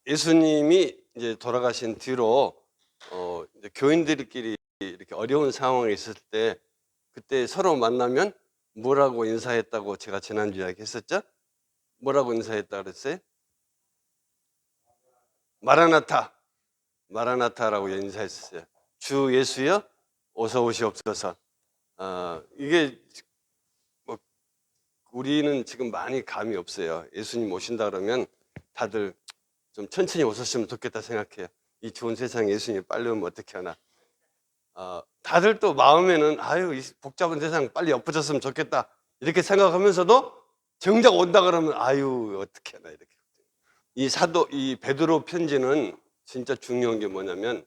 예수님이 이제 돌아가신 뒤로 이제 교인들끼리 이렇게 어려운 상황에 있을 때 그때 서로 만나면 뭐라고 인사했다고 제가 지난주 이야기했었죠? 뭐라고 인사했다 그랬어요? 마라나타, 마라나타라고 인사했었어요. 주 예수여, 어서 오시옵소서. 이게 뭐 우리는 지금 많이 감이 없어요. 예수님 오신다 그러면 다들 좀 천천히 오셨으면 좋겠다 생각해요. 이 좋은 세상에 예수님이 빨리 오면 어떻게 하나. 다들 또 마음에는 아유 이 복잡한 세상 빨리 엎어졌으면 좋겠다 이렇게 생각하면서도 정작 온다 그러면 아유 어떻게 하나 이렇게. 이 베드로 편지는 진짜 중요한 게 뭐냐면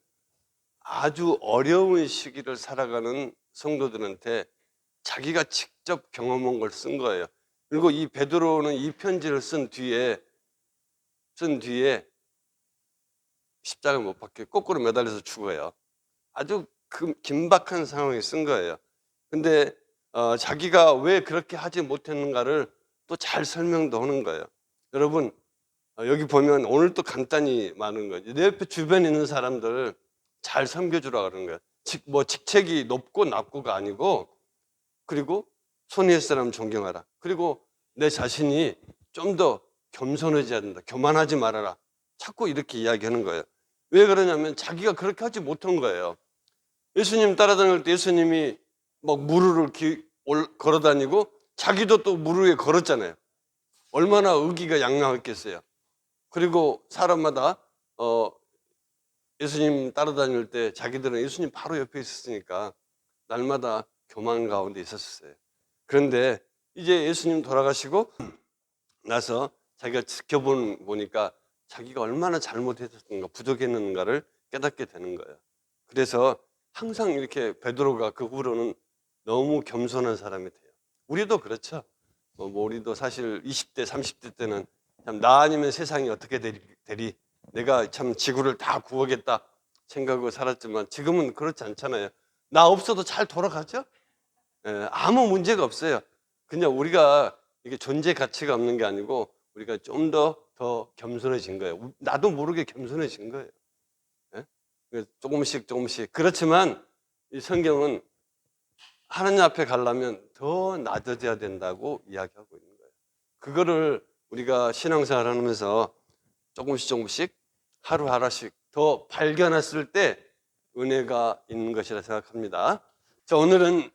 아주 어려운 시기를 살아가는 성도들한테 자기가 직접 경험한 걸 쓴 거예요. 그리고 이 베드로는 이 편지를 쓴 뒤에 십자가 못 박혀 거꾸로 매달려서 죽어요. 아주 긴박한 상황에 쓴 거예요. 근데 자기가 왜 그렇게 하지 못했는가를 또 잘 설명도 하는 거예요. 여러분 여기 보면 오늘 또 간단히 말하는 거예요. 내 옆에 주변에 있는 사람들 잘 섬겨주라 그러는 거예요. 뭐 직책이 높고 낮고가 아니고, 그리고 손위의 사람 존경하라. 그리고 내 자신이 좀 더 겸손해져야 된다. 교만하지 말아라. 자꾸 이렇게 이야기하는 거예요. 왜 그러냐면 자기가 그렇게 하지 못한 거예요. 예수님 따라다닐 때 예수님이 막 무르를 걸어다니고 자기도 또 무르 위에 걸었잖아요. 얼마나 의기가 양양했겠어요. 그리고 사람마다 예수님 따라다닐 때 자기들은 예수님 바로 옆에 있었으니까 날마다 교만 가운데 있었어요. 그런데 이제 예수님 돌아가시고 나서 자기가 보니까 자기가 얼마나 잘못했었는가, 부족했는가를 깨닫게 되는 거예요. 그래서 항상 이렇게 베드로가 그 후로는 너무 겸손한 사람이 돼요. 우리도 그렇죠. 우리도 사실 20대, 30대 때는 참 나 아니면 세상이 어떻게 되리, 내가 참 지구를 다 구하겠다 생각하고 살았지만 지금은 그렇지 않잖아요. 나 없어도 잘 돌아가죠? 예, 아무 문제가 없어요. 그냥 우리가 이게 존재 가치가 없는 게 아니고 우리가 좀 더 겸손해진 거예요. 나도 모르게 겸손해진 거예요. 예? 조금씩. 그렇지만 이 성경은 하나님 앞에 가려면 더 낮아져야 된다고 이야기하고 있는 거예요. 그거를 우리가 신앙생활 하면서 조금씩 하루하루씩 더 발견했을 때 은혜가 있는 것이라 생각합니다. 자, 오늘은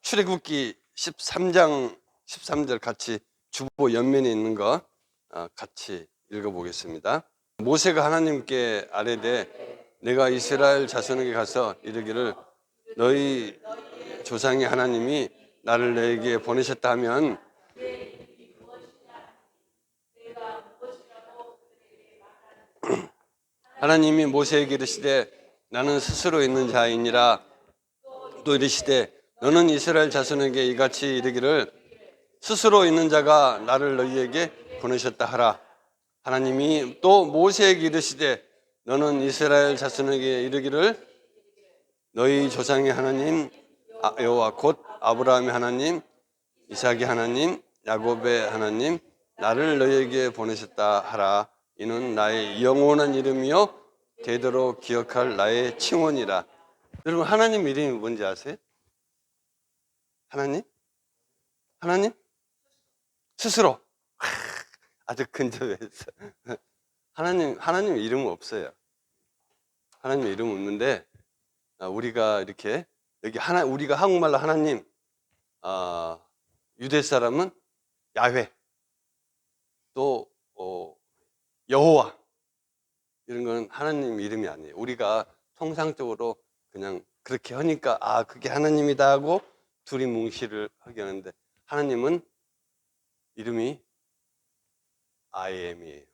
출애굽기 13장 13절 같이 주보 옆면에 있는 거 같이 읽어보겠습니다. 모세가 하나님께 아뢰되 내가 이스라엘 자손에게 가서 이르기를 너희 조상의 하나님이 나를 너에게 보내셨다 하면 하나님이 모세에게 이르시되 나는 스스로 있는 자이니라. 또 이르시되 너는 이스라엘 자손에게 이같이 이르기를 스스로 있는 자가 나를 너희에게 보내셨다 하라. 하나님이 또 모세에게 이르시되 너는 이스라엘 자손에게 이르기를 너희 조상의 하나님 여호와 곧 아브라함의 하나님, 이삭의 하나님, 야곱의 하나님 나를 너희에게 보내셨다 하라. 이는 나의 영원한 이름이요 대대로 기억할 나의 칭원이라. 여러분 하나님 이름이 뭔지 아세요? 하나님? 하나님? 스스로. 아주 근접해서. 하나님 이름은 없어요. 하나님 이름은 없는데 우리가 이렇게 여기 우리가 한국말로 하나님, 유대 사람은 야훼, 또 여호와 이런 거는 하나님 이름이 아니에요. 우리가 통상적으로 그냥 그렇게 하니까 그게 하나님이다 하고 둘이 뭉실을 하게 하는데 하나님은 이름이 I am이에요.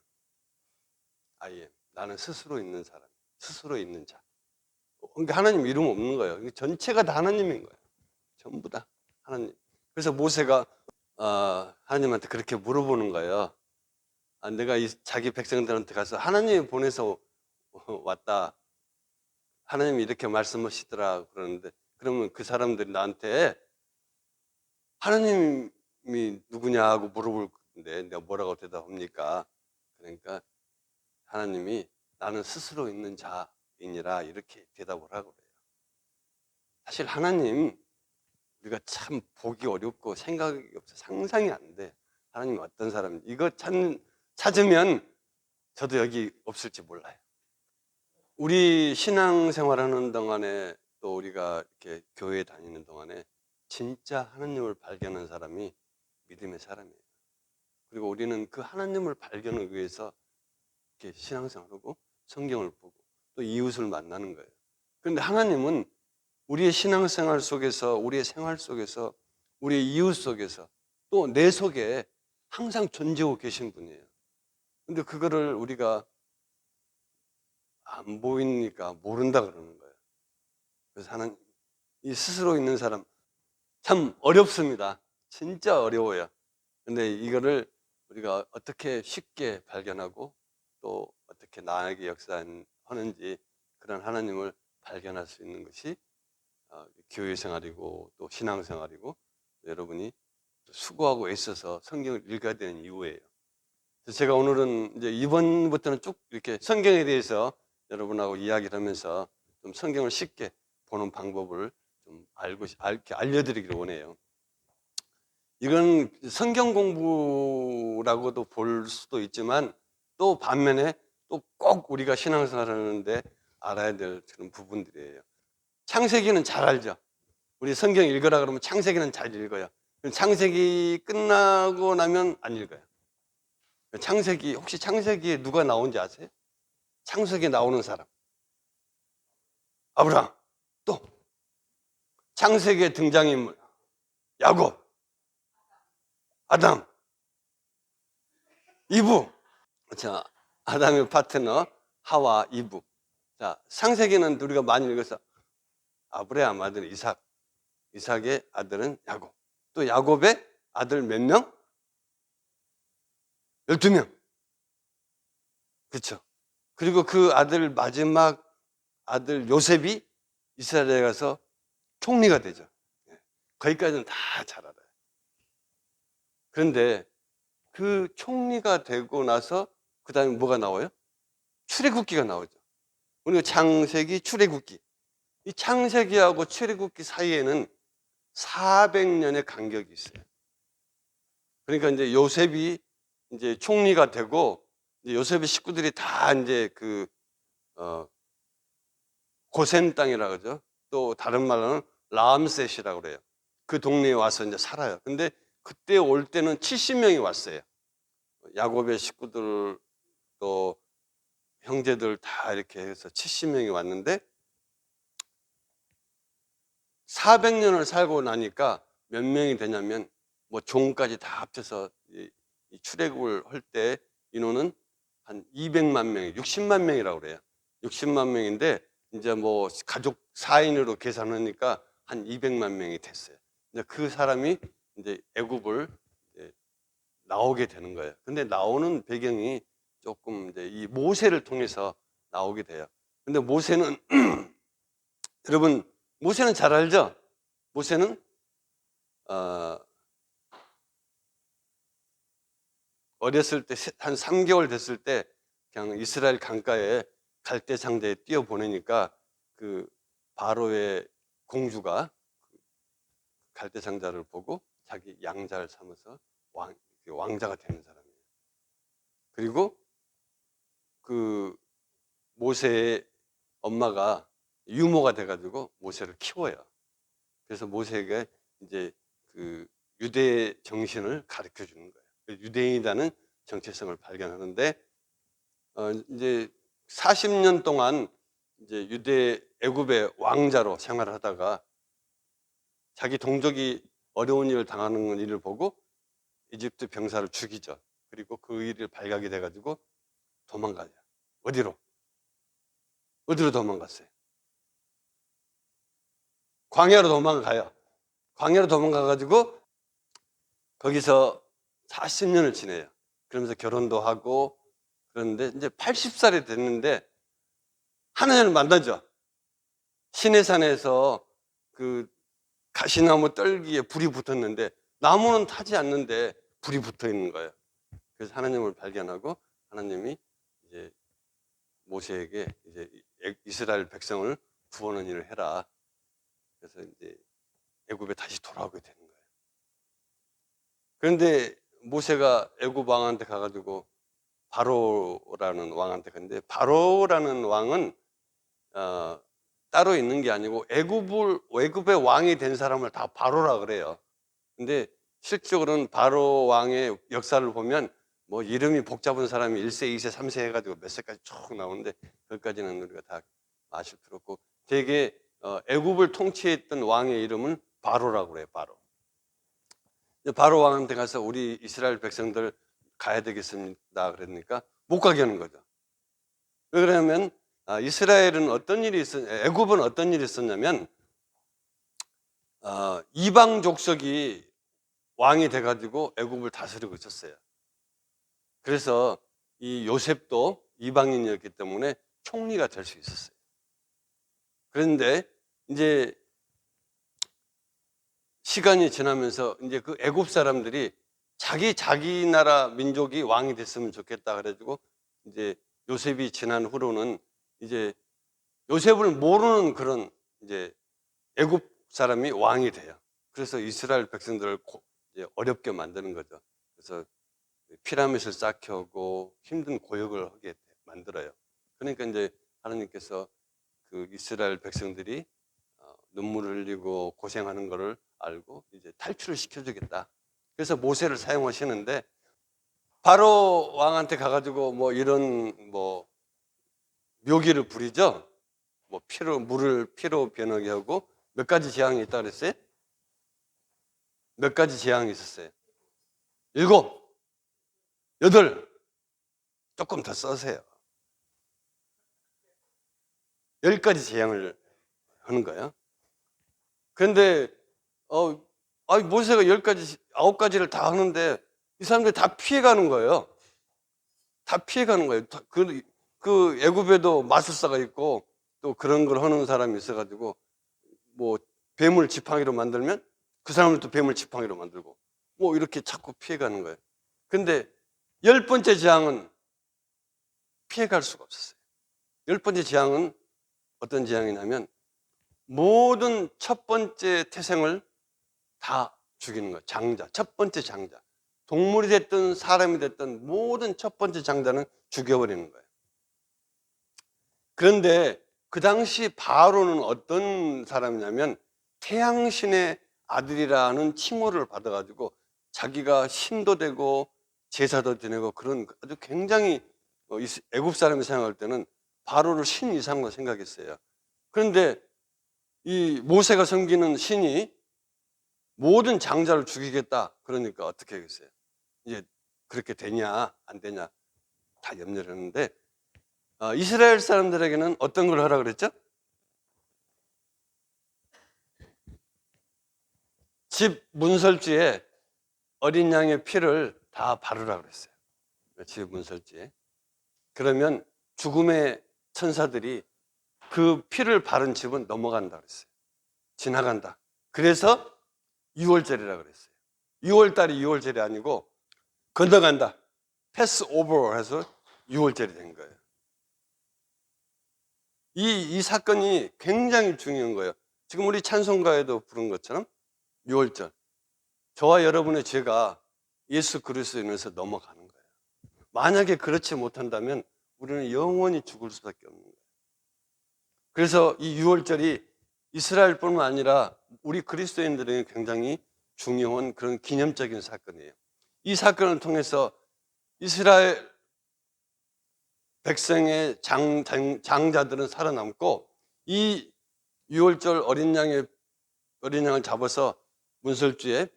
I am. 나는 스스로 있는 사람, 스스로 있는 자. 그러니까 하나님 이름 없는 거예요. 전체가 다 하나님인 거예요. 전부 다 하나님. 그래서 모세가 하나님한테 그렇게 물어보는 거예요. 내가 자기 백성들한테 가서 하나님이 보내서 왔다. 하나님이 이렇게 말씀하시더라 그러는데 그러면 그 사람들이 나한테 하나님이 누구냐 하고 물어볼 건데 내가 뭐라고 대답합니까? 그러니까 하나님이 나는 스스로 있는 자이니라 이렇게 대답을 하고 그래요. 사실 하나님 우리가 참 보기 어렵고 생각이 없어 상상이 안 돼. 하나님이 어떤 사람 이거 찾으면 저도 여기 없을지 몰라요. 우리 신앙생활하는 동안에 또 우리가 이렇게 교회 다니는 동안에 진짜 하나님을 발견한 사람이 믿음의 사람이에요. 그리고 우리는 그 하나님을 발견하기 위해서 이렇게 신앙생활하고 성경을 보고 또 이웃을 만나는 거예요. 그런데 하나님은 우리의 신앙생활 속에서 우리의 생활 속에서 우리의 이웃 속에서 또 내 속에 항상 존재하고 계신 분이에요. 근데 그거를 우리가 안 보이니까 모른다 그러는 거예요. 그래서 하나님 이 스스로 있는 사람 참 어렵습니다. 진짜 어려워요. 근데 이거를 우리가 어떻게 쉽게 발견하고 또 어떻게 나에게 역사하는지 그런 하나님을 발견할 수 있는 것이 교회 생활이고 또 신앙 생활이고 여러분이 수고하고 애써서 성경을 읽어야 되는 이유예요. 그래서 제가 오늘은 이제 이번부터는 쭉 이렇게 성경에 대해서 여러분하고 이야기를 하면서 좀 성경을 쉽게 보는 방법을 좀 알려드리기를 원해요. 이건 성경 공부라고도 볼 수도 있지만 또 반면에 또 꼭 우리가 신앙생활 하는데 알아야 될 그런 부분들이에요. 창세기는 잘 알죠. 우리 성경 읽으라 그러면 창세기는 잘 읽어요. 창세기 끝나고 나면 안 읽어요. 창세기 혹시 창세기에 누가 나온지 아세요? 창세기에 나오는 사람 아브라함. 또 창세기의 등장인물 야곱, 아담, 이브. 자, 아담의 파트너 하와, 이브. 자, 창세기는 우리가 많이 읽어서 아브라함 아들 이삭, 이삭의 아들은 야곱. 또 야곱의 아들 몇 명? 12명. 그렇죠. 그리고 그 아들 마지막 아들 요셉이 이스라엘에 가서 총리가 되죠. 거기까지는 다 잘 알아요. 그런데 그 총리가 되고 나서 그 다음에 뭐가 나와요? 출애굽기가 나오죠. 우리가 창세기, 출애굽기. 이 창세기하고 출애굽기 사이에는 400년의 간격이 있어요. 그러니까 이제 요셉이 이제 총리가 되고 이제 요셉의 식구들이 다 이제 고센 땅이라 그러죠. 또 다른 말로는 라암셋이라고 그래요. 그 동네에 와서 이제 살아요. 근데 그때 올 때는 70명이 왔어요. 야곱의 식구들 또 형제들 다 이렇게 해서 70명이 왔는데 400년을 살고 나니까 몇 명이 되냐면 뭐 종까지 다 합쳐서 이 출애굽을 할 때 인원은 한 200만 명이 60만 명이라고 그래요. 60만 명인데 이제 뭐 가족 4인으로 계산하니까 한 200만 명이 됐어요. 이제 그 사람이 이제 애굽을 나오게 되는 거예요. 근데 나오는 배경이 조금 이제 이 모세를 통해서 나오게 돼요. 근데 모세는 여러분 모세는 잘 알죠? 모세는 어렸을 때 한 3개월 됐을 때 그냥 이스라엘 강가에 갈대 상자에 띄워 보내니까 그 바로의 공주가 갈대 상자를 보고 자기 양자를 삼아서 왕자가 되는 사람이에요. 그리고 그 모세의 엄마가 유모가 돼가지고 모세를 키워요. 그래서 모세에게 이제 그 유대 정신을 가르쳐 주는 거예요. 유대인이라는 정체성을 발견하는데 이제 40년 동안 이제 애굽의 왕자로 생활을 하다가 자기 동족이 어려운 일을 당하는 일을 보고 이집트 병사를 죽이죠. 그리고 그 일을 발각이 돼가지고 도망가요. 어디로 도망갔어요? 광야로 도망가요. 광야로 도망가가지고 거기서 40년을 지내요. 그러면서 결혼도 하고 그런데 이제 80살이 됐는데 하나님을 만나죠. 시내산에서 그 가시나무 떨기에 불이 붙었는데 나무는 타지 않는데 불이 붙어 있는 거예요. 그래서 하나님을 발견하고 하나님이 이제 모세에게 이제 이스라엘 백성을 구원하는 일을 해라. 그래서 이제 애굽에 다시 돌아오게 되는 거예요. 그런데 모세가 애굽 왕한테 가가지고 바로라는 왕한테 갔는데, 바로라는 왕은 따로 있는 게 아니고 애굽의 왕이 된 사람을 다 바로라 그래요. 근데 실질적으로는 바로 왕의 역사를 보면 뭐 이름이 복잡한 사람이 1세, 2세, 3세 해가지고 몇 세까지 쭉 나오는데 그것까지는 우리가 다 아실 필요 없고, 되게 애굽을 통치했던 왕의 이름은 바로라고 그래요. 바로 왕한테 가서 우리 이스라엘 백성들 가야 되겠습니다 그러니까 못 가게 하는 거죠. 왜 그러냐면 이스라엘은 애굽은 어떤 일이 있었냐면 이방 족속이 왕이 돼가지고 애굽을 다스리고 있었어요. 그래서 이 요셉도 이방인이었기 때문에 총리가 될 수 있었어요. 그런데 이제 시간이 지나면서 이제 그 애굽 사람들이 자기 나라 민족이 왕이 됐으면 좋겠다 그래가지고 이제 요셉이 지난 후로는 이제 요셉을 모르는 그런 이제 애굽 사람이 왕이 돼요. 그래서 이스라엘 백성들을 이제 어렵게 만드는 거죠. 그래서 피라밋을 쌓게 힘든 고역을 하게 만들어요. 그러니까 이제 하나님께서 그 이스라엘 백성들이 눈물을 흘리고 고생하는 것을 알고 이제 탈출을 시켜주겠다. 그래서 모세를 사용하시는데, 바로 왕한테 가가지고 뭐 이런 뭐 묘기를 부리죠. 뭐 물을 피로 변하게 하고 몇 가지 재앙이 있다 그랬어요? 몇 가지 재앙이 있었어요? 7, 8, 조금 더 써세요. 10가지 재앙을 하는 거예요. 그런데 모세가 10가지, 9가지를 다 하는데 이 사람들이 다 피해가는 거예요. 다 피해가는 거예요. 그 애굽에도 마술사가 있고 또 그런 걸 하는 사람이 있어가지고 뭐 뱀을 지팡이로 만들면 그 사람들도 뱀을 지팡이로 만들고 뭐 이렇게 자꾸 피해가는 거예요. 근데 10번째 재앙은 피해갈 수가 없었어요. 10번째 재앙은 어떤 재앙이냐면 모든 첫 번째 태생을 다 죽이는 거예요. 장자, 첫 번째 장자. 동물이 됐든 사람이 됐든 모든 첫 번째 장자는 죽여버리는 거예요. 그런데 그 당시 바로는 어떤 사람이냐면 태양신의 아들이라는 칭호를 받아가지고 자기가 신도 되고 제사도 지내고 그런 아주 굉장히 애굽 사람이 생각할 때는 바로를 신 이상으로 생각했어요. 그런데 이 모세가 섬기는 신이 모든 장자를 죽이겠다 그러니까 어떻게 하겠어요? 이제 그렇게 되냐 안 되냐 다 염려를 했는데, 이스라엘 사람들에게는 어떤 걸 하라 그랬죠? 집 문설주에 어린 양의 피를 다 바르라 그랬어요. 집 문설주에. 그러면 죽음의 천사들이 그 피를 바른 집은 넘어간다 그랬어요. 지나간다. 그래서 6월절이라 그랬어요. 6월달이 6월절이 아니고 건너간다. 패스 오버 해서 6월절이 된 거예요. 이 사건이 굉장히 중요한 거예요. 지금 우리 찬송가에도 부른 것처럼 6월절. 저와 여러분의 죄가 예수 그리스도로 인해서 넘어가는 거예요. 만약에 그렇지 못한다면 우리는 영원히 죽을 수밖에 없는 거예요. 그래서 이 6월절이 이스라엘뿐만 아니라 우리 그리스도인들에게 굉장히 중요한 그런 기념적인 사건이에요. 이 사건을 통해서 이스라엘 백성의 장자들은 살아남고, 이 6월절 어린 양을 잡아서 문설주에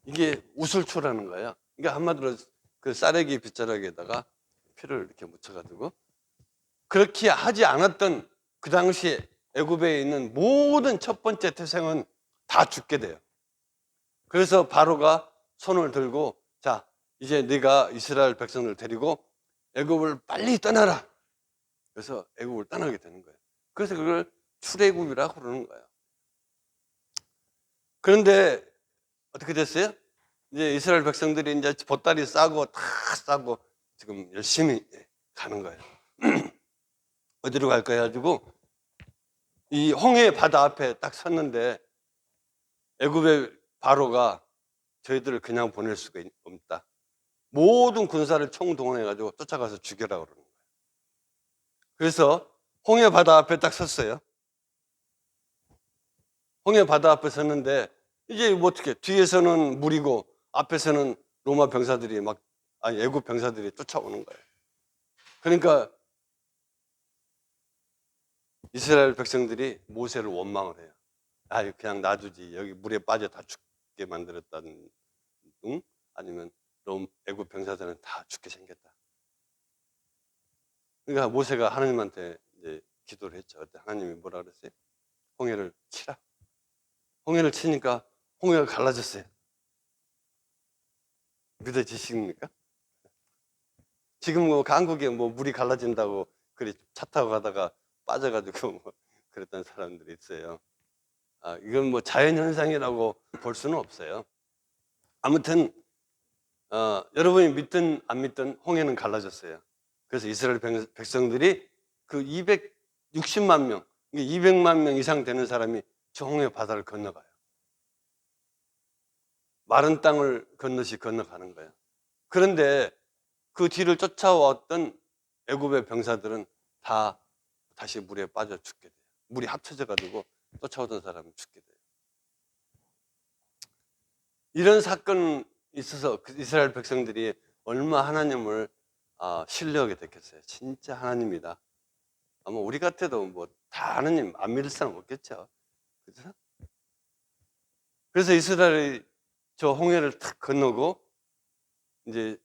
이게 우슬초라는 거예요. 그러니까 한마디로 그 쌀에기 빗자락에다가 피를 이렇게 묻혀가지고, 그렇게 하지 않았던 그 당시에 애굽에 있는 모든 첫 번째 태생은 다 죽게 돼요. 그래서 바로가 손을 들고, 자, 이제 네가 이스라엘 백성을 데리고 애굽을 빨리 떠나라. 그래서 애굽을 떠나게 되는 거예요. 그래서 그걸 출애굽이라고 그러는 거예요. 그런데 어떻게 됐어요? 이제 이스라엘 백성들이 이제 보따리 싸고 다 싸고 지금 열심히 가는 거예요. 어디로 갈까 해가지고 이 홍해 바다 앞에 딱 섰는데 애굽의 바로가 저희들을 그냥 보낼 수가 없다. 모든 군사를 총동원해가지고 쫓아가서 죽여라 그러는 거예요. 그래서 홍해 바다 앞에 딱 섰어요. 홍해 바다 앞에 섰는데 이제 뭐 어떻게 뒤에서는 물이고 앞에서는 로마 병사들이 애굽 병사들이 쫓아오는 거예요. 그러니까 이스라엘 백성들이 모세를 원망을 해요. 그냥 놔두지. 여기 물에 빠져 다 죽게 만들었다는, 응? 아니면 애굽 병사들은 다 죽게 생겼다. 그러니까 모세가 하나님한테 이제 기도를 했죠. 그때 하나님이 뭐라 그랬어요? 홍해를 치라. 홍해를 치니까 홍해가 갈라졌어요. 믿어지십니까? 지금 뭐 한국에 뭐 물이 갈라진다고 그래 차 타고 가다가 빠져가지고 뭐 그랬던 사람들이 있어요. 이건 뭐 자연현상이라고 볼 수는 없어요. 아무튼 여러분이 믿든 안 믿든 홍해는 갈라졌어요. 그래서 이스라엘 백성들이 그 260만 명, 200만 명 이상 되는 사람이 저 홍해 바다를 건너가요. 마른 땅을 건너시 건너가는 거예요. 그런데 그 뒤를 쫓아왔던 애굽의 병사들은 다 다시 물에 빠져 죽게 돼요. 물이 합쳐져 가지고 쫓아오던 사람은 죽게 돼요. 이런 사건이 있어서 이스라엘 백성들이 얼마 하나님을 신뢰하게 됐겠어요. 진짜 하나님이다. 아마 우리 같아도 뭐 다 하나님 안 믿을 사람 없겠죠. 그렇죠? 그래서 이스라엘이 저 홍해를 탁 건너고 이제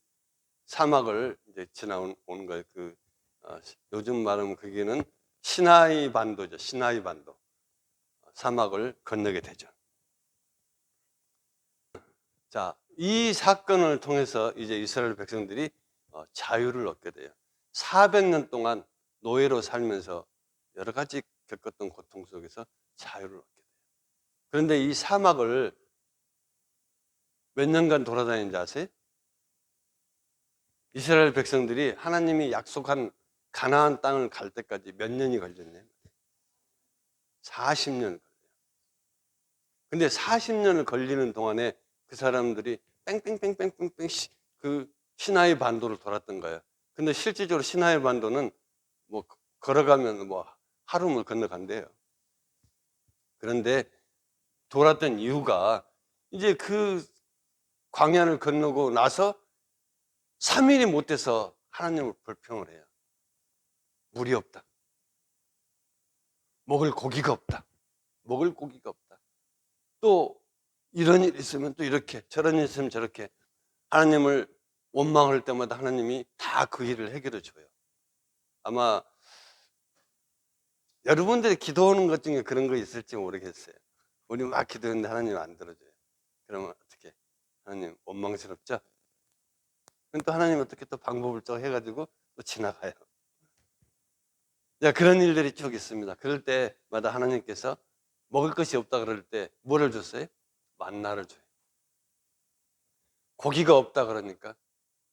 사막을 이제 지나오는 거예요. 요즘 말하면 그게는 시나이 반도죠. 시나이 반도. 사막을 건너게 되죠. 자, 이 사건을 통해서 이제 이스라엘 백성들이 자유를 얻게 돼요. 400년 동안 노예로 살면서 여러 가지 겪었던 고통 속에서 자유를 얻게 돼요. 그런데 이 사막을 몇 년간 돌아다니는지 아세요? 이스라엘 백성들이 하나님이 약속한 가나안 땅을 갈 때까지 몇 년이 걸렸네요. 40년 걸려요. 근데 40년을 걸리는 동안에 그 사람들이 뺑뺑뺑뺑뺑뺑 그 시나이 반도를 돌았던 거예요. 근데 실질적으로 시나이 반도는 뭐 걸어가면 뭐 하루를 건너간대요. 그런데 돌았던 이유가 이제 그 광야를 건너고 나서 3일이 못 돼서 하나님을 불평을 해요. 물이 없다. 먹을 고기가 없다. 먹을 고기가 없다. 또 이런 일이 있으면 또 이렇게, 저런 일이 있으면 저렇게 하나님을 원망할 때마다 하나님이 다 그 일을 해결해 줘요. 아마 여러분들이 기도하는 것 중에 그런 거 있을지 모르겠어요. 우리 막 기도했는데 하나님 안 들어줘요. 그러면 어떻게? 하나님 원망스럽죠? 그럼 또 하나님 어떻게 또 방법을 또 해가지고 또 지나가요. 그런 일들이 쭉 있습니다. 그럴 때마다 하나님께서 먹을 것이 없다 그럴 때 뭐를 줬어요? 만나를 줘요. 고기가 없다 그러니까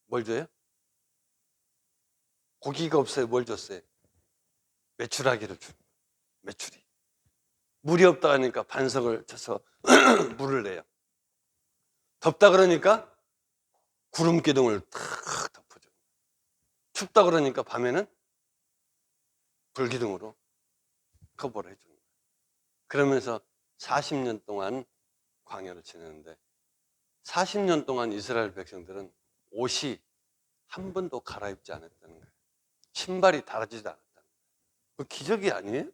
뭘 줘요? 고기가 없어요. 뭘 줬어요? 메추라기를 줍니다. 메추리. 물이 없다 하니까 반석을 쳐서 물을 내요. 덥다 그러니까 구름 기둥을 탁 덮어줘요. 춥다 그러니까 밤에는 불기둥으로 커버를 해줍니다. 그러면서 40년 동안 광야를 지내는데 40년 동안 이스라엘 백성들은 옷이 한 번도 갈아입지 않았다는 거예요. 신발이 닳아지지 않았다는 거예요. 그 기적이 아니에요?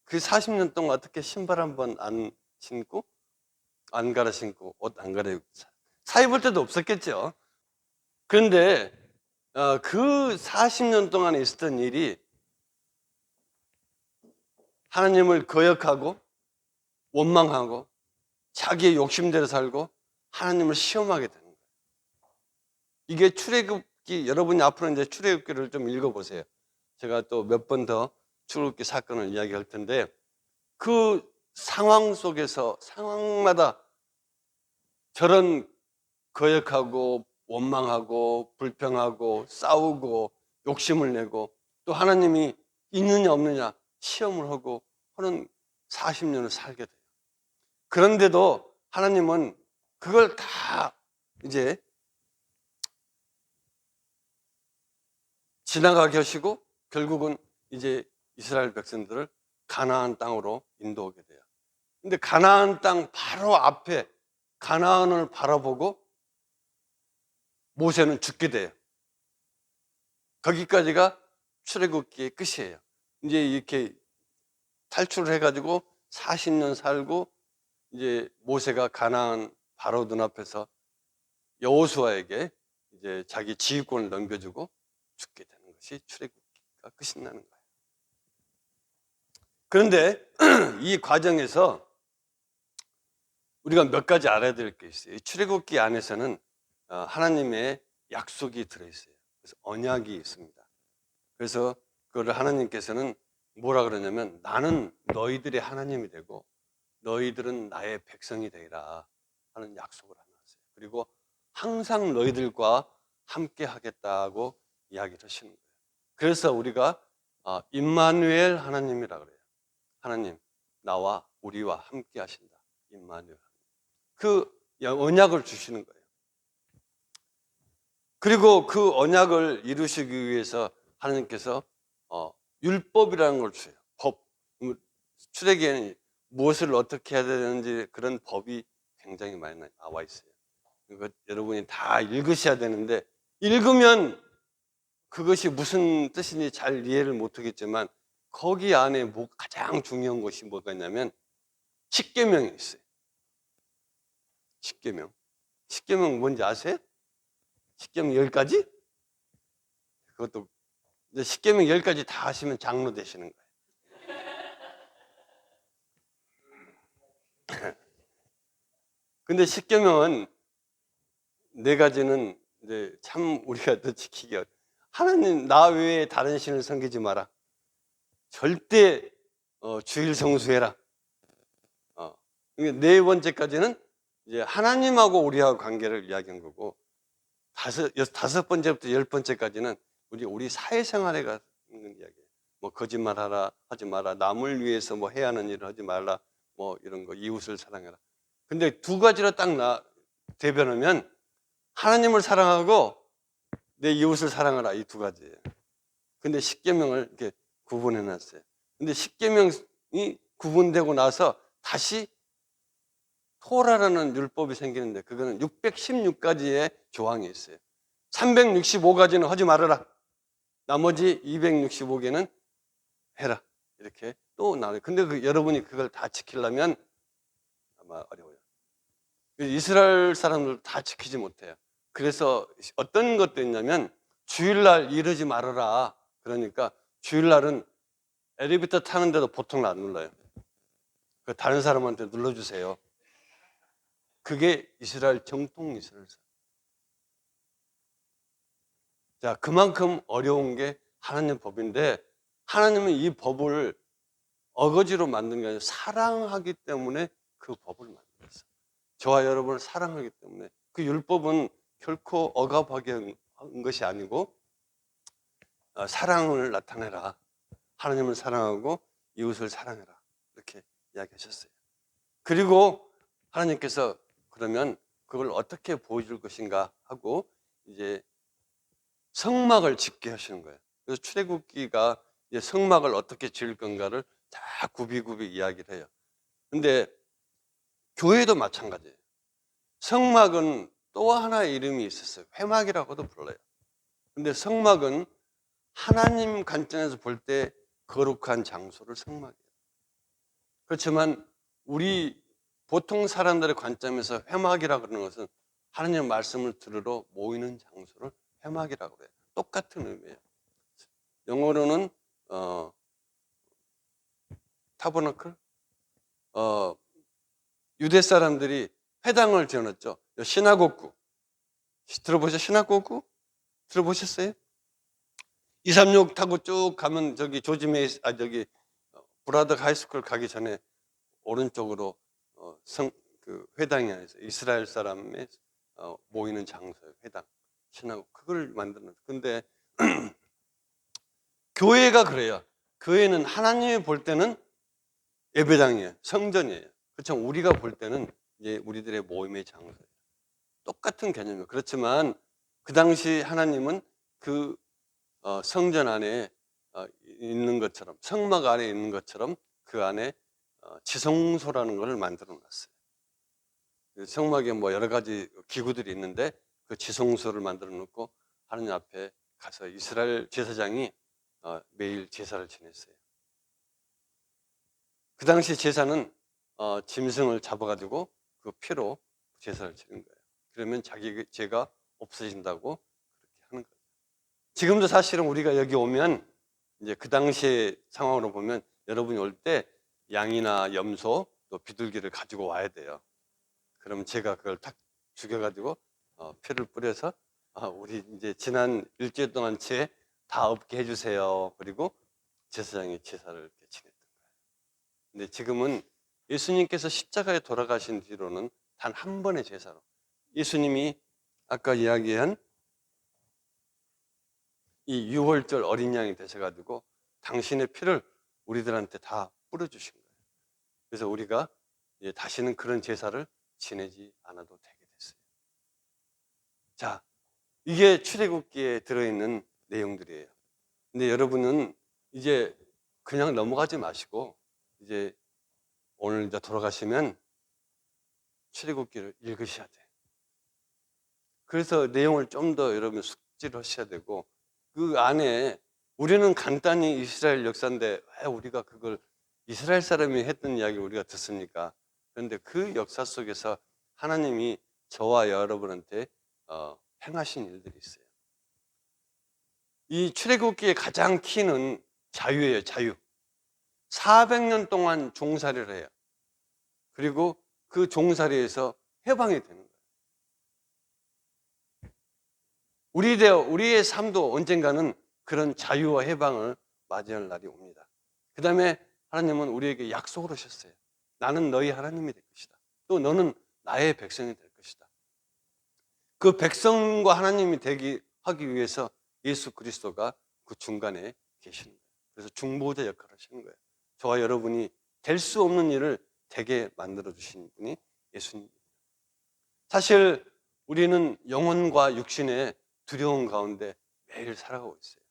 그 40년 동안 어떻게 신발 한 번 안 신고 안 갈아 신고 옷 안 갈아입고 사 입을 때도 없었겠죠. 그런데 그 40년 동안에 있었던 일이 하나님을 거역하고 원망하고 자기의 욕심대로 살고 하나님을 시험하게 되는 거예요. 이게 출애굽기, 여러분이 앞으로 이제 출애굽기를 좀 읽어보세요. 제가 또 몇 번 더 출애굽기 사건을 이야기할 텐데 그 상황 속에서 상황마다 저런 거역하고 원망하고 불평하고 싸우고 욕심을 내고 또 하나님이 있느냐 없느냐 시험을 하고 하는 40년을 살게 돼요. 그런데도 하나님은 그걸 다 이제 지나가게 하시고 결국은 이제 이스라엘 백성들을 가나안 땅으로 인도하게 돼요. 근데 가나안 땅 바로 앞에 가나안을 바라보고 모세는 죽게 돼요. 거기까지가 출애굽기의 끝이에요. 이제 이렇게 탈출을 해가지고 40년 살고 이제 모세가 가나안 바로 눈앞에서 여호수아에게 이제 자기 지휘권을 넘겨주고 죽게 되는 것이 출애굽기가 끝이 나는 거예요. 그런데 이 과정에서 우리가 몇 가지 알아야 될 게 있어요. 출애굽기 안에서는 하나님의 약속이 들어있어요. 그래서 언약이 있습니다. 그래서 그걸 하나님께서는 뭐라 그러냐면 나는 너희들의 하나님이 되고 너희들은 나의 백성이 되리라 하는 약속을 하셨어요. 그리고 항상 너희들과 함께 하겠다고 이야기를 하시는 거예요. 그래서 우리가 임마누엘 하나님이라 그래요. 하나님 나와 우리와 함께 하신다. 임마누엘. 그 언약을 주시는 거예요. 그리고 그 언약을 이루시기 위해서 하나님께서 율법이라는 걸 주세요. 법. 출애굽기에는 무엇을 어떻게 해야 되는지 그런 법이 굉장히 많이 나와 있어요. 그거 여러분이 다 읽으셔야 되는데 읽으면 그것이 무슨 뜻인지 잘 이해를 못하겠지만 거기 안에 가장 중요한 것이 뭐가 있냐면 십계명이 있어요. 십계명. 십계명 뭔지 아세요? 십계명 10가지? 그것도 이제 십계명 10가지 다 하시면 장로 되시는 거예요. 근데 십계명은 4가지는 이제 참 우리가 더 지키기 어려워요. 하나님 나 외에 다른 신을 섬기지 마라. 절대 주일 성수해라. 네 번째까지는 이제 하나님하고 우리하고 관계를 이야기한 거고 다섯 번째부터 10번째까지는 우리 사회생활에 관한 이야기예요. 뭐 거짓말하라 하지 마라. 남을 위해서 뭐 해야 하는 일을 하지 말라. 뭐 이런 거 이웃을 사랑해라. 근데 2가지로 딱 대변하면 하나님을 사랑하고 내 이웃을 사랑하라 이 2가지예요. 근데 십계명을 이렇게 구분해 놨어요. 근데 십계명이 구분되고 나서 다시 토라라는 율법이 생기는데 그거는 616가지의 조항이 있어요. 365가지는 하지 말아라. 나머지 265개는 해라. 이렇게 또 나와요. 근데 여러분이 그걸 다 지키려면 아마 어려워요. 이스라엘 사람들 다 지키지 못해요. 그래서 어떤 것도 있냐면 주일날 이러지 말아라. 그러니까 주일날은 엘리베이터 타는데도 보통 안 눌러요. 다른 사람한테 눌러주세요. 그게 이스라엘 정통 이스라엘 사람. 자, 그만큼 어려운 게 하나님 법인데 하나님은 이 법을 어거지로 만든 게 아니라 사랑하기 때문에 그 법을 만들었어요. 저와 여러분을 사랑하기 때문에 그 율법은 결코 억압하게 한 것이 아니고 사랑을 나타내라. 하나님을 사랑하고 이웃을 사랑해라. 이렇게 이야기하셨어요. 그리고 하나님께서 그러면 그걸 어떻게 보여줄 것인가 하고 이제 성막을 짓게 하시는 거예요. 그래서 출애굽기가 이제 성막을 어떻게 지을 건가를 다 구비구비 이야기를 해요. 근데 교회도 마찬가지예요. 성막은 또 하나의 이름이 있었어요. 회막이라고도 불러요. 근데 성막은 하나님 관점에서 볼 때 거룩한 장소를 성막이에요. 그렇지만 우리 보통 사람들의 관점에서 회막이라고 그러는 것은 하나님의 말씀을 들으러 모이는 장소를 회막이라고 그래요. 똑같은 의미예요. 영어로는 타버너클? 유대 사람들이 회당을 지어놨죠. 시나고구. 들어보셨어요? 시나고구? 들어보셨어요? 236 타고 쭉 가면 저기 브라더 하이스쿨 가기 전에 오른쪽으로 그 회당이 있어요. 이스라엘 사람의 모이는 장소예요. 회당, 신하고 그걸 만드는. 근데 교회가 그래요. 교회는 하나님이 볼 때는 예배당이에요. 성전이에요. 그렇죠. 우리가 볼 때는 이제 우리들의 모임의 장소예요. 똑같은 개념이에요. 그렇지만 그 당시 하나님은 그 성전 안에 있는 것처럼, 성막 안에 있는 것처럼 그 안에 지성소라는 것을 만들어 놨어요. 성막에 뭐 여러 가지 기구들이 있는데 그 지성소를 만들어 놓고 하나님 앞에 가서 이스라엘 제사장이 매일 제사를 지냈어요. 그 당시 제사는 짐승을 잡아가지고 그 피로 제사를 지는 거예요. 그러면 자기 죄가 없어진다고 그렇게 하는 거예요. 지금도 사실은 우리가 여기 오면 이제 그 당시의 상황으로 보면 여러분이 올 때 양이나 염소 또 비둘기를 가지고 와야 돼요. 그럼 제가 그걸 탁 죽여가지고 피를 뿌려서 우리 이제 지난 일주일 동안 죄 다 없게 해주세요. 그리고 제사장이 제사를 이렇게 지냈던 거예요. 근데 지금은 예수님께서 십자가에 돌아가신 뒤로는 단 한 번의 제사로 예수님이 아까 이야기한 이 유월절 어린 양이 되셔가지고 당신의 피를 우리들한테 다 뿌려주신 거예요. 그래서 우리가 이제 다시는 그런 제사를 지내지 않아도 되게 됐어요. 자, 이게 출애굽기에 들어있는 내용들이에요. 근데 여러분은 이제 그냥 넘어가지 마시고 이제 오늘 이제 돌아가시면 출애굽기를 읽으셔야 돼요. 그래서 내용을 좀 더 여러분 숙지를 하셔야 되고 그 안에 우리는 간단히 이스라엘 역사인데 왜 우리가 그걸 이스라엘 사람이 했던 이야기를 우리가 듣습니까? 그런데 그 역사 속에서 하나님이 저와 여러분한테 행하신 일들이 있어요. 이 출애굽기의 가장 키는 자유예요. 자유. 400년 동안 종살이를 해요. 그리고 그 종살이에서 해방이 되는 거예요. 우리의 삶도 언젠가는 그런 자유와 해방을 맞이할 날이 옵니다. 그 다음에 하나님은 우리에게 약속을 하셨어요. 나는 너희 하나님이 될 것이다. 또 너는 나의 백성이 될 것이다. 그 백성과 하나님이 하기 위해서 예수 그리스도가 그 중간에 계시는 거예요. 그래서 중보자 역할을 하시는 거예요. 저와 여러분이 될 수 없는 일을 되게 만들어 주신 분이 예수님입니다. 사실 우리는 영혼과 육신의 두려움 가운데 매일 살아가고 있어요.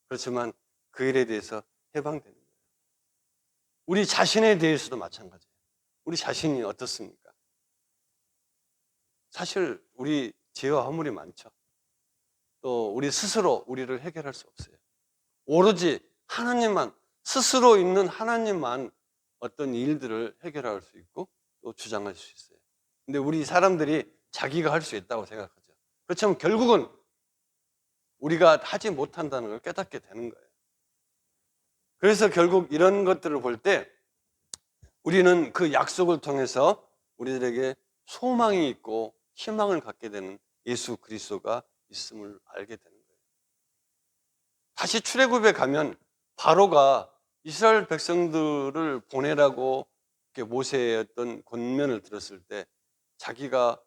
그렇지만 그 일에 대해서 해방되는 거예요. 우리 자신에 대해서도 마찬가지예요. 우리 자신이 어떻습니까? 사실 우리 죄와 허물이 많죠. 또 우리 스스로 우리를 해결할 수 없어요. 오로지 하나님만, 스스로 있는 하나님만 어떤 일들을 해결할 수 있고 또 주장할 수 있어요. 근데 우리 사람들이 자기가 할 수 있다고 생각하죠. 그렇지만 결국은 우리가 하지 못한다는 걸 깨닫게 되는 거예요. 그래서 결국 이런 것들을 볼 때 우리는 그 약속을 통해서 우리들에게 소망이 있고 희망을 갖게 되는 예수 그리스도가 있음을 알게 되는 거예요. 다시 출애굽에 가면 바로가 이스라엘 백성들을 보내라고 모세의 어떤 권면을 들었을 때 자기가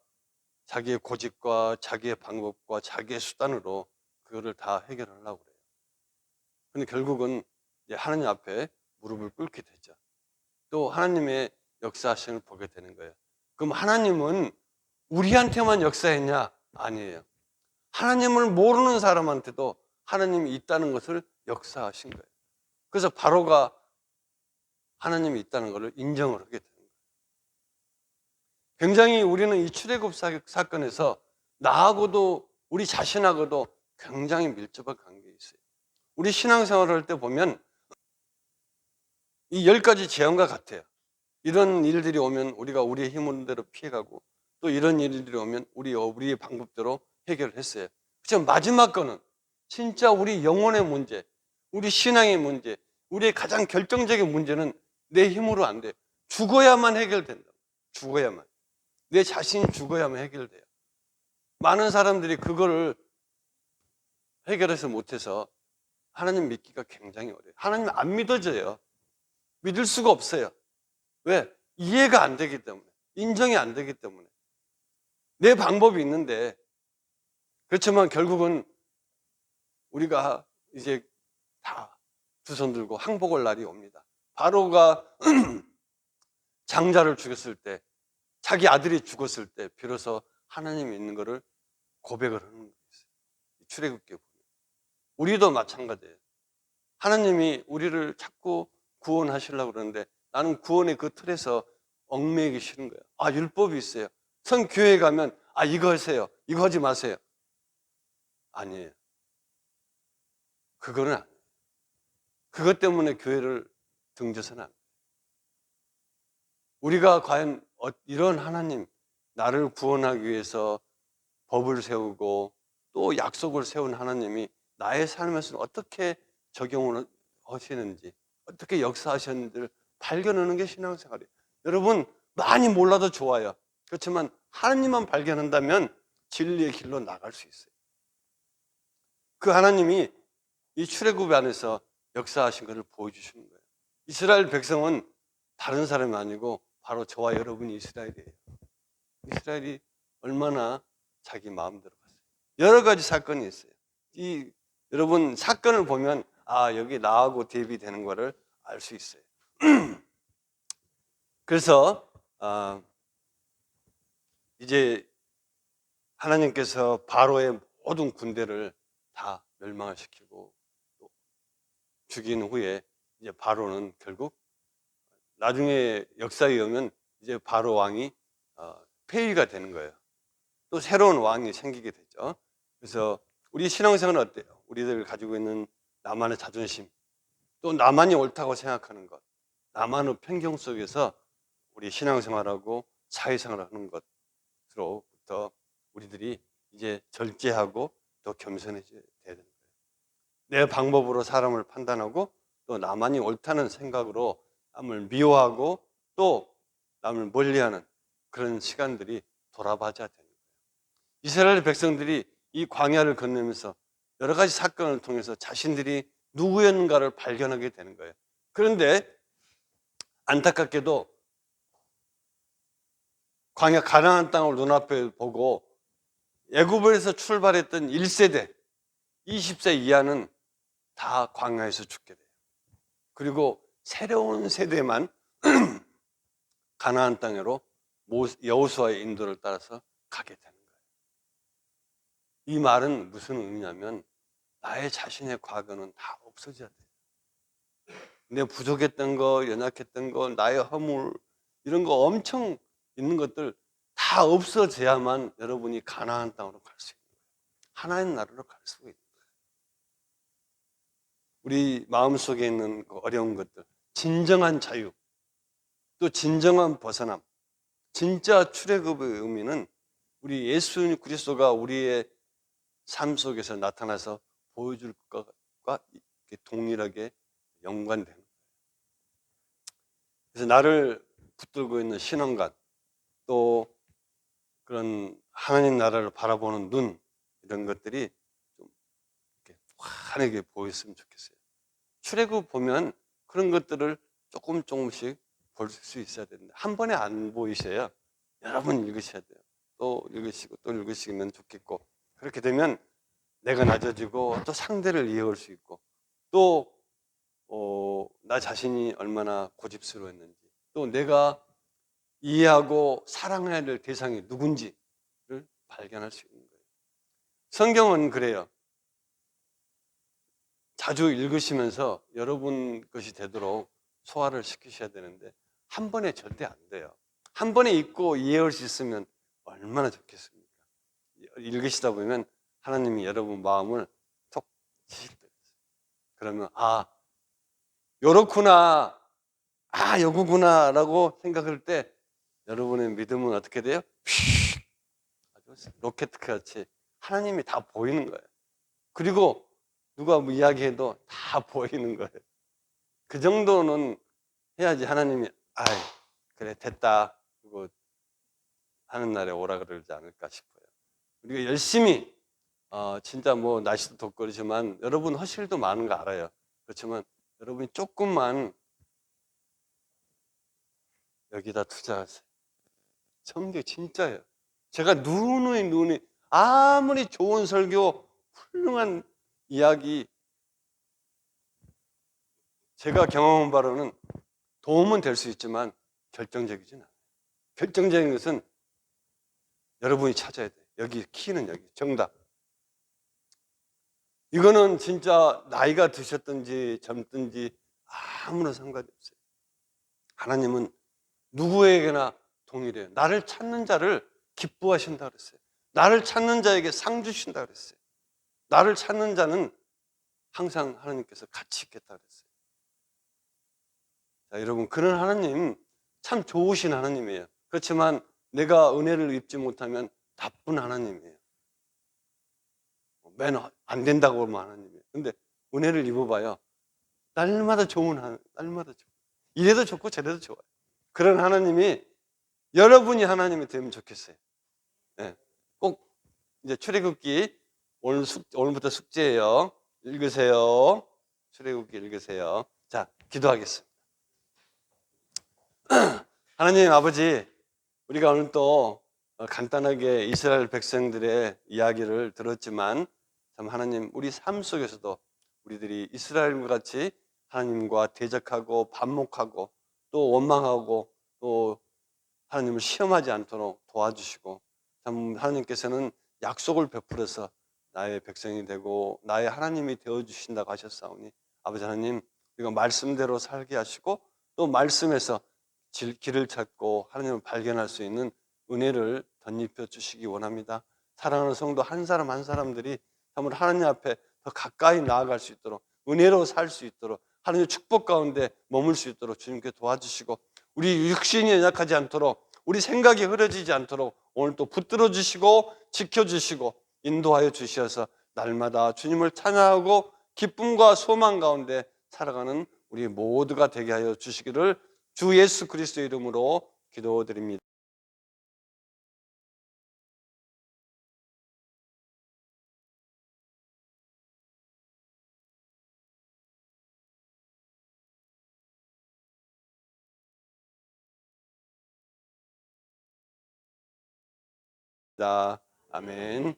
자기의 고집과 자기의 방법과 자기의 수단으로 그거를 다 해결하려고 그래요. 그런데 결국은 이제 하나님 앞에 무릎을 꿇게 되죠. 또 하나님의 역사하심을 보게 되는 거예요. 그럼 하나님은 우리한테만 역사했냐? 아니에요. 하나님을 모르는 사람한테도 하나님이 있다는 것을 역사하신 거예요. 그래서 바로가 하나님이 있다는 것을 인정을 하게 되는 거예요. 굉장히 우리는 이 출애굽 사건에서 나하고도 우리 자신하고도 굉장히 밀접한 관계가 있어요. 우리 신앙생활을 할 때 보면 이 10가지 재앙과 같아요. 이런 일들이 오면 우리가 우리의 힘대로 피해가고 또 이런 일들이 오면 우리의 방법대로 해결을 했어요. 그렇지만 마지막 거는 진짜 우리 영혼의 문제, 우리 신앙의 문제, 우리의 가장 결정적인 문제는 내 힘으로 안 돼. 죽어야만 해결된다. 죽어야만. 내 자신이 죽어야만 해결돼요. 많은 사람들이 그거를 해결해서 못해서 하나님 믿기가 굉장히 어려워요. 하나님 안 믿어져요. 믿을 수가 없어요. 왜? 이해가 안 되기 때문에. 인정이 안 되기 때문에. 내 방법이 있는데, 그렇지만 결국은 우리가 이제 다 두 손 들고 항복할 날이 옵니다. 바로가 장자를 죽였을 때, 자기 아들이 죽었을 때 비로소 하나님이 있는 것을 고백을 하는 거예요. 출애굽기에 보면 우리도 마찬가지예요. 하나님이 우리를 자꾸 구원하시려고 그러는데 나는 구원의 그 틀에서 얽매이기 싫은 거예요. 아, 율법이 있어요. 성교회에 가면 아, 이거 하세요, 이거 하지 마세요. 아니에요. 그거는 아니에요. 그것 때문에 교회를 등져서는 안 돼요. 우리가 과연 이런 하나님, 나를 구원하기 위해서 법을 세우고 또 약속을 세운 하나님이 나의 삶에서 어떻게 적용을 하시는지, 어떻게 역사하셨는지를 발견하는 게 신앙생활이에요. 여러분, 많이 몰라도 좋아요. 그렇지만 하나님만 발견한다면 진리의 길로 나갈 수 있어요. 그 하나님이 이 출애굽 안에서 역사하신 것을 보여주시는 거예요. 이스라엘 백성은 다른 사람이 아니고 바로 저와 여러분이 이스라엘이에요. 이스라엘이 얼마나 자기 마음대로 갔어요. 여러 가지 사건이 있어요. 여러분, 사건을 보면 아, 여기 나하고 대비되는 거를 알 수 있어요. 그래서 이제 하나님께서 바로의 모든 군대를 다 멸망을 시키고 또 죽인 후에 이제 바로는 결국 나중에 역사에 의하면 이제 바로 왕이 폐위가 되는 거예요. 또 새로운 왕이 생기게 되죠. 그래서 우리 신앙생활은 어때요? 우리들 가지고 있는 나만의 자존심, 또 나만이 옳다고 생각하는 것, 나만의 편견 속에서 우리 신앙생활하고 사회생활하는 것으로부터 우리들이 이제 절제하고 또 겸손해져야 되는 거예요. 내 방법으로 사람을 판단하고 또 나만이 옳다는 생각으로 남을 미워하고 또 남을 멀리하는 그런 시간들이 돌아봐야 되는 거예요. 이스라엘 백성들이 이 광야를 건너면서 여러 가지 사건을 통해서 자신들이 누구였는가를 발견하게 되는 거예요. 그런데 안타깝게도 광야 가나안 땅을 눈앞에 보고 애굽에서 출발했던 1세대, 20세 이하는 다 광야에서 죽게 돼요. 그리고 새로운 세대만 가나안 땅으로 여호수아의 인도를 따라서 가게 되는 거예요. 이 말은 무슨 의미냐면 나의 자신의 과거는 다 없어져야 돼요. 내 부족했던 거, 연약했던 거, 나의 허물, 이런 거 엄청 있는 것들 다 없어져야만 여러분이 가나안 땅으로 갈 수 있는 거예요. 하나님 나라로 갈 수가 있는 거예요. 우리 마음속에 있는 그 어려운 것들, 진정한 자유, 또 진정한 벗어남, 진짜 출애굽의 의미는 우리 예수 그리스도가 우리의 삶 속에서 나타나서 보여줄 것과 동일하게 연관되는 거예요. 그래서 나를 붙들고 있는 신앙관, 또 그런 하나님 나라를 바라보는 눈, 이런 것들이 좀 이렇게 환하게 보였으면 좋겠어요. 출애굽 보면 그런 것들을 조금씩 볼 수 있어야 되는데 한 번에 안 보이셔야 여러분 읽으셔야 돼요. 또 읽으시고 또 읽으시면 좋겠고, 그렇게 되면 내가 낮아지고 또 상대를 이해할 수 있고 또 나 자신이 얼마나 고집스러웠는지, 또 내가 이해하고 사랑해야 될 대상이 누군지를 발견할 수 있는 거예요. 성경은 그래요. 자주 읽으시면서 여러분 것이 되도록 소화를 시키셔야 되는데 한 번에 절대 안 돼요. 한 번에 읽고 이해할 수 있으면 얼마나 좋겠습니까? 읽으시다 보면 하나님이 여러분 마음을 톡 치실 때, 그러면 아, 요렇구나, 아, 요거구나 라고 생각할 때 여러분의 믿음은 어떻게 돼요? 아주 로켓 같이 하나님이 다 보이는 거예요. 그리고 누가 뭐 이야기해도 다 보이는 거예요. 그 정도는 해야지 하나님이 아이, 그래 됐다, 그리고 하는 날에 오라 그러지 않을까 싶어요. 우리가 열심히 진짜 뭐 날씨도 덥거리지만 여러분 하실 일도 많은 거 알아요. 그렇지만 여러분이 조금만 여기다 투자하세요. 성경 진짜예요. 제가 누누이 아무리 좋은 설교, 훌륭한 이야기, 제가 경험한 바로는 도움은 될 수 있지만 결정적이진 않아요. 결정적인 것은 여러분이 찾아야 돼요. 여기 키는 여기 정답. 이거는 진짜 나이가 드셨든지 젊든지 아무런 상관이 없어요. 하나님은 누구에게나 동일해요. 나를 찾는 자를 기뻐하신다 그랬어요. 나를 찾는 자에게 상 주신다 그랬어요. 나를 찾는 자는 항상 하나님께서 같이 있겠다 그랬어요. 자, 여러분, 그런 하나님 참 좋으신 하나님이에요. 그렇지만 내가 은혜를 입지 못하면 나쁜 하나님이에요. 맨 안 된다고 하면 하나님이에요. 근데 은혜를 입어봐요. 날마다 좋은 하나님, 날마다 좋은. 이래도 좋고 저래도 좋아요. 그런 하나님이 여러분이 하나님이 되면 좋겠어요. 네. 꼭 이제 출애굽기 오늘부터 숙제예요. 읽으세요. 출애굽기 읽으세요. 자, 기도하겠습니다. 하나님 아버지, 우리가 오늘 또 간단하게 이스라엘 백성들의 이야기를 들었지만 참 하나님 우리 삶 속에서도 우리들이 이스라엘과 같이 하나님과 대적하고 반목하고 또 원망하고 또 하나님을 시험하지 않도록 도와주시고 참 하나님께서는 약속을 베풀어서 나의 백성이 되고 나의 하나님이 되어주신다고 하셨사오니 아버지 하나님 우리가 말씀대로 살게 하시고 또 말씀에서 길을 찾고 하나님을 발견할 수 있는 은혜를 덧입혀 주시기 원합니다. 사랑하는 성도 한 사람 한 사람들이 참으로 하나님 앞에 더 가까이 나아갈 수 있도록 은혜로 살 수 있도록 하나님의 축복 가운데 머물 수 있도록 주님께 도와주시고 우리 육신이 연약하지 않도록 우리 생각이 흐려지지 않도록 오늘 또 붙들어 주시고 지켜주시고 인도하여 주셔서 날마다 주님을 찬양하고 기쁨과 소망 가운데 살아가는 우리 모두가 되게 하여 주시기를 주 예수 그리스도의 이름으로 기도드립니다. 아멘.